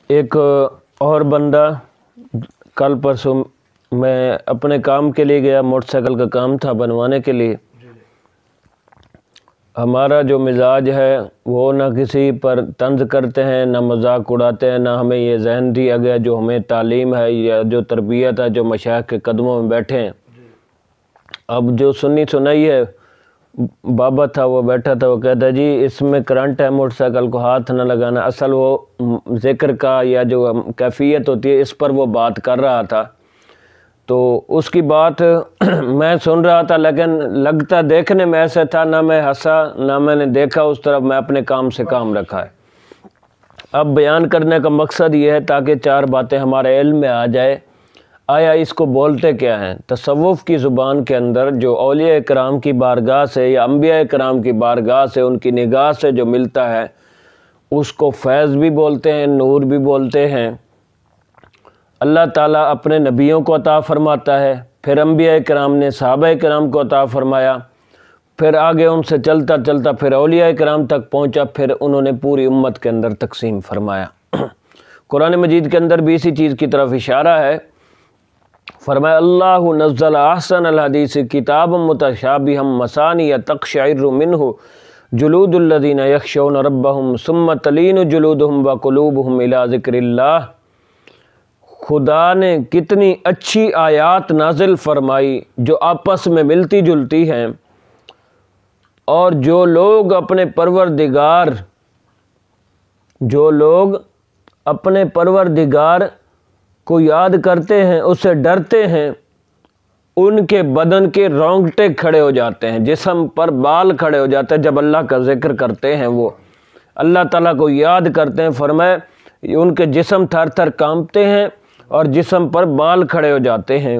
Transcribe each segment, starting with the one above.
ایک اور بندہ کل پرسوں میں اپنے کام کے لیے گیا، موٹر سائیکل کا کام تھا بنوانے کے لیے۔ ہمارا جو مزاج ہے وہ نہ کسی پر طنز کرتے ہیں، نہ مذاق اڑاتے ہیں، نہ ہمیں یہ ذہن دیا گیا جو ہمیں تعلیم ہے یا جو تربیت ہے جو مشائخ کے قدموں میں بیٹھے ہیں۔ اب جو سنی سنائی ہے، بابا تھا وہ بیٹھا تھا، وہ کہتا ہے جی اس میں کرنٹ ہے، موٹر سائیکل کو ہاتھ نہ لگانا۔ اصل وہ ذکر کا یا جو کیفیت ہوتی ہے اس پر وہ بات کر رہا تھا، تو اس کی بات میں سن رہا تھا، لیکن لگتا دیکھنے میں ایسا تھا، نہ میں ہنسا نہ میں نے دیکھا اس طرف، میں اپنے کام سے کام رکھا ہے۔ اب بیان کرنے کا مقصد یہ ہے تاکہ چار باتیں ہمارے علم میں آ جائے، آیا اس کو بولتے کیا ہیں۔ تصوف کی زبان کے اندر جو اولیاء کرام کی بارگاہ سے یا انبیاء کرام کی بارگاہ سے ان کی نگاہ سے جو ملتا ہے اس کو فیض بھی بولتے ہیں، نور بھی بولتے ہیں۔ اللہ تعالیٰ اپنے نبیوں کو عطا فرماتا ہے، پھر انبیاء کرام نے صحابہ کرام کو عطا فرمایا، پھر آگے ان سے چلتا چلتا پھر اولیاء کرام تک پہنچا، پھر انہوں نے پوری امت کے اندر تقسیم فرمایا۔ قرآن مجید کے اندر بھی اسی چیز کی طرف اشارہ ہے، فرمایا اللہ نزل احسن الحدیث کتابا متشابہا مثانی تقشعر منہ جلود الذین یخشون ربہم ثم تلین جلودہم وقلوبہم الی ذکر اللہ۔ خدا نے کتنی اچھی آیات نازل فرمائی جو آپس میں ملتی جلتی ہیں، اور جو لوگ اپنے پروردگار کو یاد کرتے ہیں، اس سے ڈرتے ہیں، ان کے بدن کے رونگٹے کھڑے ہو جاتے ہیں، جسم پر بال کھڑے ہو جاتے ہیں جب اللہ کا ذکر کرتے ہیں، وہ اللہ تعالیٰ کو یاد کرتے ہیں۔ فرمائے ان کے جسم تھر تھر کانپتے ہیں اور جسم پر بال کھڑے ہو جاتے ہیں۔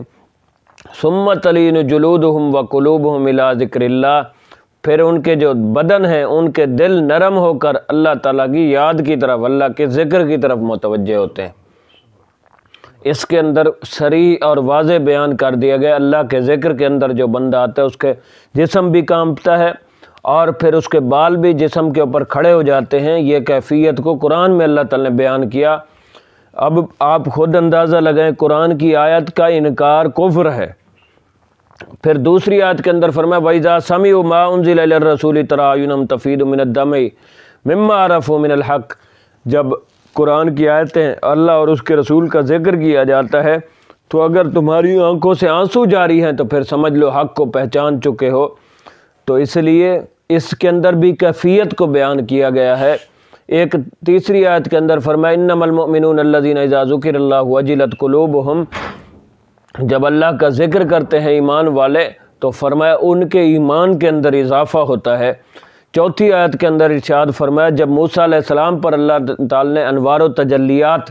ثم تلین جلودہم وقلوبہم الی ذکر اللہ، پھر ان کے جو بدن ہیں ان کے دل نرم ہو کر اللہ تعالیٰ کی یاد کی طرف، اللہ کے ذکر کی طرف متوجہ ہوتے ہیں۔ اس کے اندر صریح اور واضح بیان کر دیا گیا، اللہ کے ذکر کے اندر جو بندہ آتا ہے اس کے جسم بھی کانپتا ہے اور پھر اس کے بال بھی جسم کے اوپر کھڑے ہو جاتے ہیں۔ یہ کیفیت کو قرآن میں اللہ تعالیٰ نے بیان کیا۔ اب آپ خود اندازہ لگائیں، قرآن کی آیت کا انکار کفر ہے۔ پھر دوسری آیت کے اندر فرمایا وَإِذَا سَمِعُوا مَا أُنزِلَ إِلَى الرَّسُولِ تَرَىٰ أَعْيُنَهُمْ تَفِيضُ مِنَ الدَّمْعِ مِمَّا عَرَفُوا مِنَ الْحَقِّ۔ جب قرآن کی آیتیں اللہ اور اس کے رسول کا ذکر کیا جاتا ہے تو اگر تمہاری آنکھوں سے آنسو جاری ہیں تو پھر سمجھ لو حق کو پہچان چکے ہو۔ تو اس لیے اس کے اندر بھی کیفیت کو بیان کیا گیا ہے۔ ایک تیسری آیت کے اندر فرمایا انما المؤمنون الذین اذا ذکر اللہ وجلت قلوبہم، جب اللہ کا ذکر کرتے ہیں ایمان والے تو فرمایا ان کے ایمان کے اندر اضافہ ہوتا ہے۔ چوتھی آیت کے اندر ارشاد فرمایا جب موسیٰ علیہ السلام پر اللہ تعالی نے انوار و تجلیات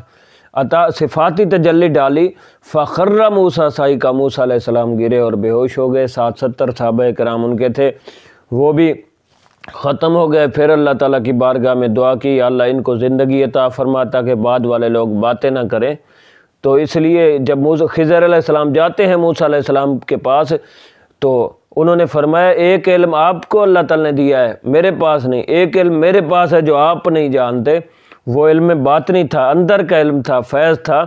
عطا صفاتی تجلی ڈالی، فخر موسیٰ صعقا، موسیٰ علیہ السلام گرے اور بے ہوش ہو گئے۔ 70 صحابہ کرام ان کے تھے، وہ بھی ختم ہو گئے۔ پھر اللہ تعالیٰ کی بارگاہ میں دعا کی، اللہ ان کو زندگی عطا فرما تاکہ بعد والے لوگ باتیں نہ کریں۔ تو اس لیے جب خضر علیہ السلام جاتے ہیں موسیٰ علیہ السلام کے پاس تو انہوں نے فرمایا ایک علم آپ کو اللہ تعالیٰ نے دیا ہے، میرے پاس نہیں، ایک علم میرے پاس ہے جو آپ نہیں جانتے، وہ علم باطنی تھا، اندر کا علم تھا، فیض تھا۔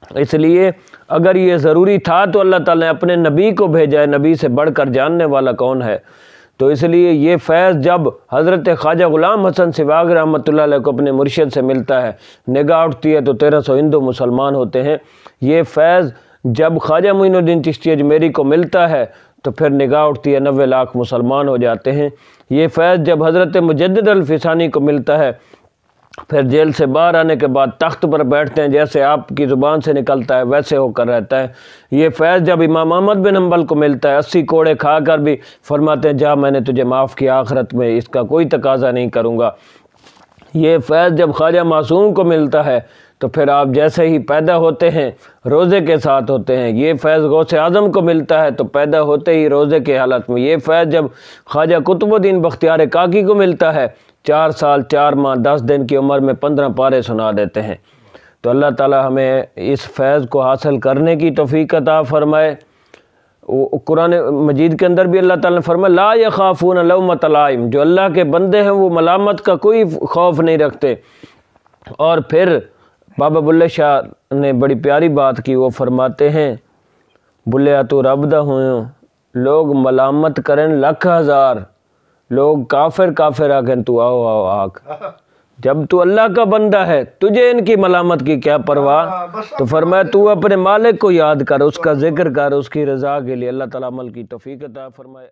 اس لیے اگر یہ ضروری تھا تو اللہ تعالیٰ نے اپنے نبی کو بھیجا ہے، نبی سے بڑھ کر جاننے والا کون ہے۔ تو اس لیے یہ فیض جب حضرت خواجہ غلام حسن سواگ رحمۃ اللہ علیہ کو اپنے مرشد سے ملتا ہے، نگاہ اٹھتی ہے تو 1300 ہندو مسلمان ہوتے ہیں۔ یہ فیض جب خواجہ معین الدین چشتی اجمیری کو ملتا ہے تو پھر نگاہ اٹھتی ہے 90 لاکھ مسلمان ہو جاتے ہیں۔ یہ فیض جب حضرت مجدد الفسانی کو ملتا ہے، پھر جیل سے باہر آنے کے بعد تخت پر بیٹھتے ہیں، جیسے آپ کی زبان سے نکلتا ہے ویسے ہو کر رہتا ہے۔ یہ فیض جب امام احمد بن حنبل کو ملتا ہے، 80 کوڑے کھا کر بھی فرماتے ہیں جا میں نے تجھے معاف کیا، آخرت میں اس کا کوئی تقاضا نہیں کروں گا۔ یہ فیض جب خواجہ معصوم کو ملتا ہے تو پھر آپ جیسے ہی پیدا ہوتے ہیں روزے کے ساتھ ہوتے ہیں۔ یہ فیض غوث اعظم کو ملتا ہے تو پیدا ہوتے ہی روزے کے حالت میں۔ یہ فیض جب خواجہ قطب الدین بختیار کاکی کو ملتا ہے 4 سال 4 ماہ 10 دن کی عمر میں 15 پارے سنا دیتے ہیں۔ تو اللہ تعالی ہمیں اس فیض کو حاصل کرنے کی توفیق عطا فرمائے۔ قرآن مجید کے اندر بھی اللہ تعالیٰ نے فرمایا لا یخافون لومۃ لائم، جو اللہ کے بندے ہیں وہ ملامت کا کوئی خوف نہیں رکھتے۔ اور پھر بابا بلے شاہ نے بڑی پیاری بات کی، وہ فرماتے ہیں بلیا تو رب دا ہوئے، لوگ ملامت کریں لکھ ہزار، لوگ کافر کافر آکھیں تو آؤ آؤ آکھ، جب تو اللہ کا بندہ ہے تجھے ان کی ملامت کی کیا پرواہ؟ تو فرمایا تو اپنے مالک کو یاد کر، اس کا ذکر کر، اس کی رضا کے لیے۔ اللہ تعالیٰ عمل کی توفیق عطا فرمائے۔